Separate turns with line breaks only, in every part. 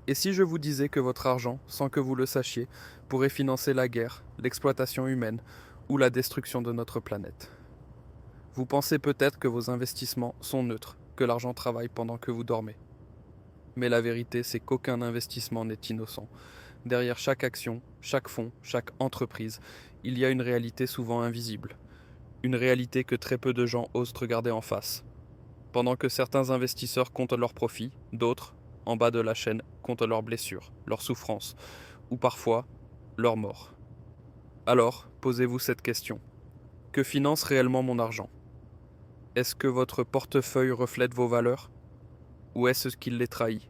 Et si je vous disais que votre argent, sans que vous le sachiez, pourrait financer la guerre, l'exploitation humaine ou la destruction de notre planète? Vous pensez peut-être que vos investissements sont neutres, que l'argent travaille pendant que vous dormez. Mais la vérité, c'est qu'aucun investissement n'est innocent. Derrière chaque action, chaque fonds, chaque entreprise, il y a une réalité souvent invisible. Une réalité que très peu de gens osent regarder en face. Pendant que certains investisseurs comptent leurs profits, d'autres, en bas de la chaîne, comptent leurs blessures, leurs souffrances, ou parfois leur mort. Alors, posez-vous cette question. Que finance réellement mon argent? Est-ce que votre portefeuille reflète vos valeurs? Ou est-ce qu'il les trahit?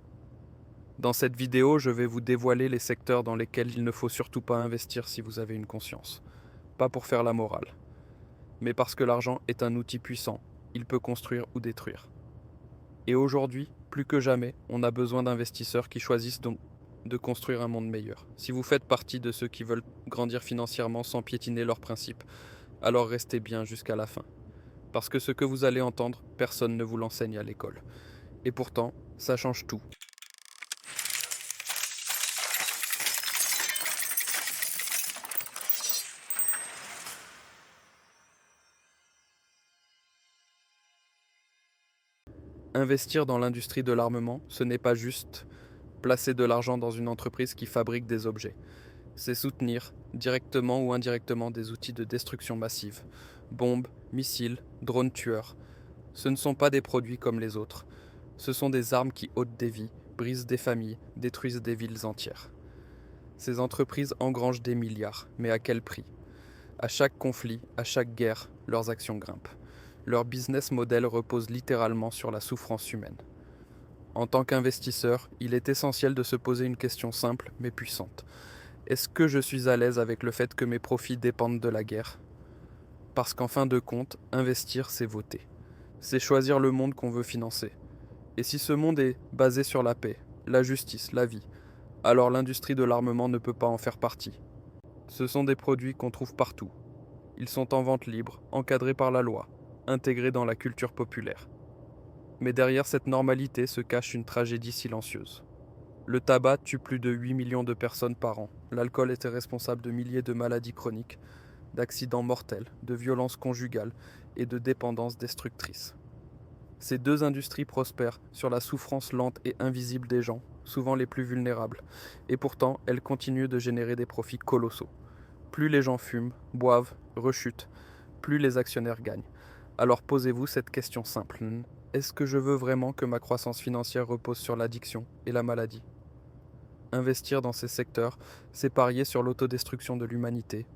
Dans cette vidéo, je vais vous dévoiler les secteurs dans lesquels il ne faut surtout pas investir si vous avez une conscience. Pas pour faire la morale, mais parce que l'argent est un outil puissant, il peut construire ou détruire. Et aujourd'hui, plus que jamais, on a besoin d'investisseurs qui choisissent donc de construire un monde meilleur. Si vous faites partie de ceux qui veulent grandir financièrement sans piétiner leurs principes, alors restez bien jusqu'à la fin. Parce que ce que vous allez entendre, personne ne vous l'enseigne à l'école. Et pourtant, ça change tout. Investir dans l'industrie de l'armement, ce n'est pas juste placer de l'argent dans une entreprise qui fabrique des objets. C'est soutenir, directement ou indirectement, des outils de destruction massive. Bombes, missiles, drones tueurs. Ce ne sont pas des produits comme les autres. Ce sont des armes qui ôtent des vies, brisent des familles, détruisent des villes entières. Ces entreprises engrangent des milliards, mais à quel prix? À chaque conflit, à chaque guerre, leurs actions grimpent. Leur business model repose littéralement sur la souffrance humaine. En tant qu'investisseur, il est essentiel de se poser une question simple mais puissante. Est-ce que je suis à l'aise avec le fait que mes profits dépendent de la guerre? Parce qu'en fin de compte, investir, c'est voter. C'est choisir le monde qu'on veut financer. Et si ce monde est basé sur la paix, la justice, la vie, alors l'industrie de l'armement ne peut pas en faire partie. Ce sont des produits qu'on trouve partout. Ils sont en vente libre, encadrés par la loi, intégrés dans la culture populaire. Mais derrière cette normalité se cache une tragédie silencieuse. Le tabac tue plus de 8 millions de personnes par an. L'alcool était responsable de milliers de maladies chroniques, d'accidents mortels, de violences conjugales et de dépendances destructrices. Ces deux industries prospèrent sur la souffrance lente et invisible des gens, souvent les plus vulnérables, et pourtant elles continuent de générer des profits colossaux. Plus les gens fument, boivent, rechutent, plus les actionnaires gagnent. Alors posez-vous cette question simple. Est-ce que je veux vraiment que ma croissance financière repose sur l'addiction et la maladie? Investir dans ces secteurs, c'est parier sur l'autodestruction de l'humanité,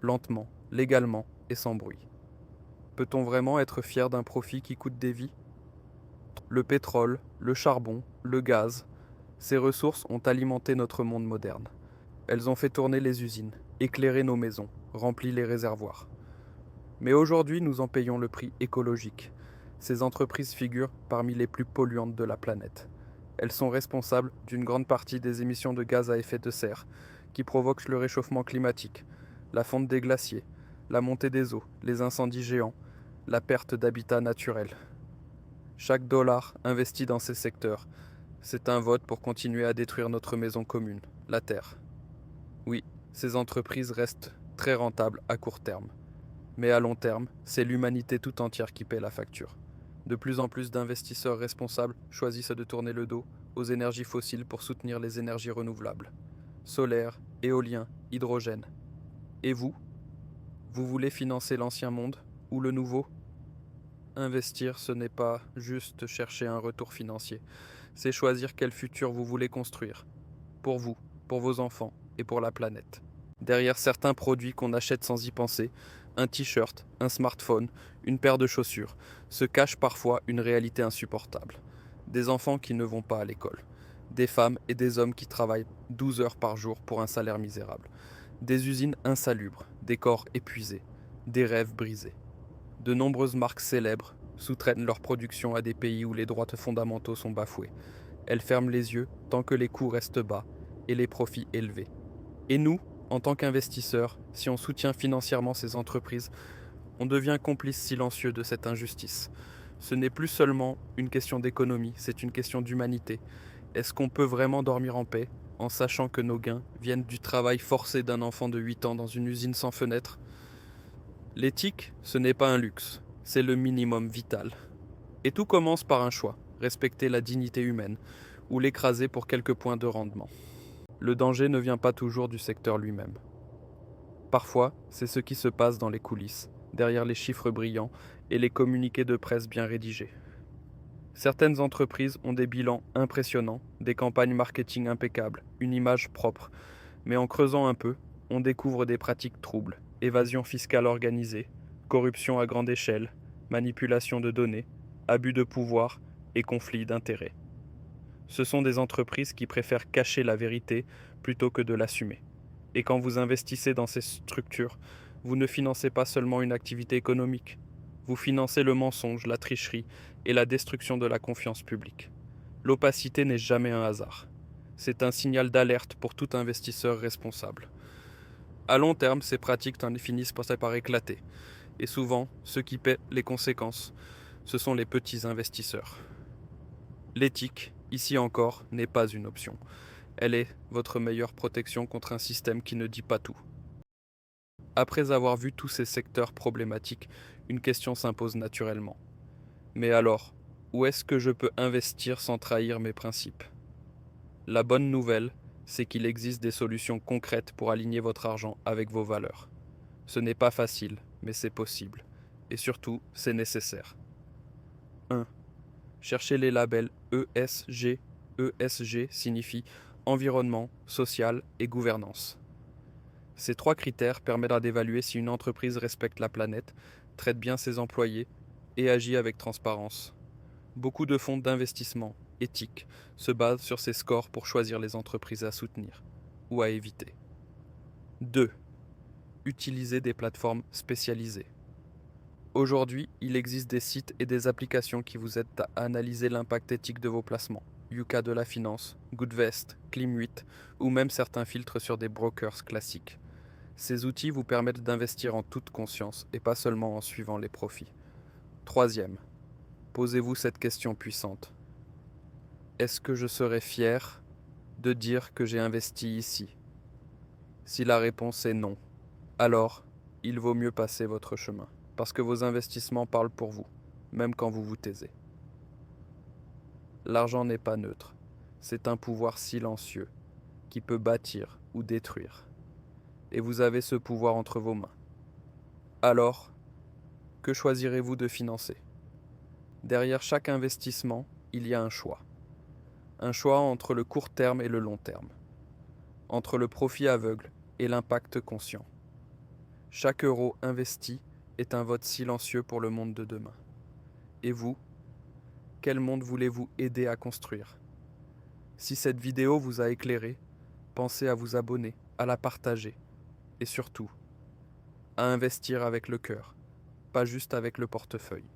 lentement, légalement et sans bruit. Peut-on vraiment être fier d'un profit qui coûte des vies? Le pétrole, le charbon, le gaz, ces ressources ont alimenté notre monde moderne. Elles ont fait tourner les usines, éclairé nos maisons, rempli les réservoirs. Mais aujourd'hui, nous en payons le prix écologique. Ces entreprises figurent parmi les plus polluantes de la planète. Elles sont responsables d'une grande partie des émissions de gaz à effet de serre, qui provoquent le réchauffement climatique, la fonte des glaciers, la montée des eaux, les incendies géants, la perte d'habitat naturel. Chaque dollar investi dans ces secteurs, c'est un vote pour continuer à détruire notre maison commune, la Terre. Oui, ces entreprises restent très rentables à court terme. Mais à long terme, c'est l'humanité tout entière qui paie la facture. De plus en plus d'investisseurs responsables choisissent de tourner le dos aux énergies fossiles pour soutenir les énergies renouvelables. Solaire, éolien, hydrogène. Et vous? Vous voulez financer l'ancien monde ou le nouveau? Investir, ce n'est pas juste chercher un retour financier. C'est choisir quel futur vous voulez construire. Pour vous, pour vos enfants et pour la planète. Derrière certains produits qu'on achète sans y penser, un t-shirt, un smartphone, une paire de chaussures, se cache parfois une réalité insupportable. Des enfants qui ne vont pas à l'école. Des femmes et des hommes qui travaillent 12 heures par jour pour un salaire misérable. Des usines insalubres, des corps épuisés, des rêves brisés. De nombreuses marques célèbres sous-traitent leur production à des pays où les droits fondamentaux sont bafoués. Elles ferment les yeux tant que les coûts restent bas et les profits élevés. Et nous, en tant qu'investisseurs, si on soutient financièrement ces entreprises, on devient complice silencieux de cette injustice. Ce n'est plus seulement une question d'économie, c'est une question d'humanité. Est-ce qu'on peut vraiment dormir en paix en sachant que nos gains viennent du travail forcé d'un enfant de 8 ans dans une usine sans fenêtre? L'éthique, ce n'est pas un luxe, c'est le minimum vital. Et tout commence par un choix, respecter la dignité humaine, ou l'écraser pour quelques points de rendement. Le danger ne vient pas toujours du secteur lui-même. Parfois, c'est ce qui se passe dans les coulisses, derrière les chiffres brillants et les communiqués de presse bien rédigés. Certaines entreprises ont des bilans impressionnants, des campagnes marketing impeccables, une image propre, mais en creusant un peu, on découvre des pratiques troubles, évasion fiscale organisée, corruption à grande échelle, manipulation de données, abus de pouvoir et conflits d'intérêts. Ce sont des entreprises qui préfèrent cacher la vérité plutôt que de l'assumer. Et quand vous investissez dans ces structures, vous ne financez pas seulement une activité économique, vous financez le mensonge, la tricherie et la destruction de la confiance publique. L'opacité n'est jamais un hasard. C'est un signal d'alerte pour tout investisseur responsable. À long terme, ces pratiques finissent par éclater. Et souvent, ceux qui paient les conséquences, ce sont les petits investisseurs. L'éthique, ici encore, n'est pas une option. Elle est votre meilleure protection contre un système qui ne dit pas tout. Après avoir vu tous ces secteurs problématiques, une question s'impose naturellement. Mais alors, où est-ce que je peux investir sans trahir mes principes? La bonne nouvelle, c'est qu'il existe des solutions concrètes pour aligner votre argent avec vos valeurs. Ce n'est pas facile, mais c'est possible. Et surtout, c'est nécessaire. 1. Cherchez les labels ESG. ESG signifie environnement, social et gouvernance. Ces 3 critères permettront d'évaluer si une entreprise respecte la planète, traite bien ses employés et agit avec transparence. Beaucoup de fonds d'investissement éthiques se basent sur ces scores pour choisir les entreprises à soutenir ou à éviter. 2. Utilisez des plateformes spécialisées. Aujourd'hui, il existe des sites et des applications qui vous aident à analyser l'impact éthique de vos placements. Yuka de la Finance, Goodvest, Clim8 ou même certains filtres sur des brokers classiques. Ces outils vous permettent d'investir en toute conscience et pas seulement en suivant les profits. 3. Posez-vous cette question puissante. Est-ce que je serais fier de dire que j'ai investi ici? Si la réponse est non, alors il vaut mieux passer votre chemin, parce que vos investissements parlent pour vous, même quand vous vous taisez. L'argent n'est pas neutre, c'est un pouvoir silencieux qui peut bâtir ou détruire. Et vous avez ce pouvoir entre vos mains. Alors, que choisirez-vous de financer? Derrière chaque investissement, il y a un choix. Un choix entre le court terme et le long terme. Entre le profit aveugle et l'impact conscient. Chaque euro investi est un vote silencieux pour le monde de demain. Et vous, quel monde voulez-vous aider à construire? Si cette vidéo vous a éclairé, pensez à vous abonner, à la partager et surtout, à investir avec le cœur, pas juste avec le portefeuille.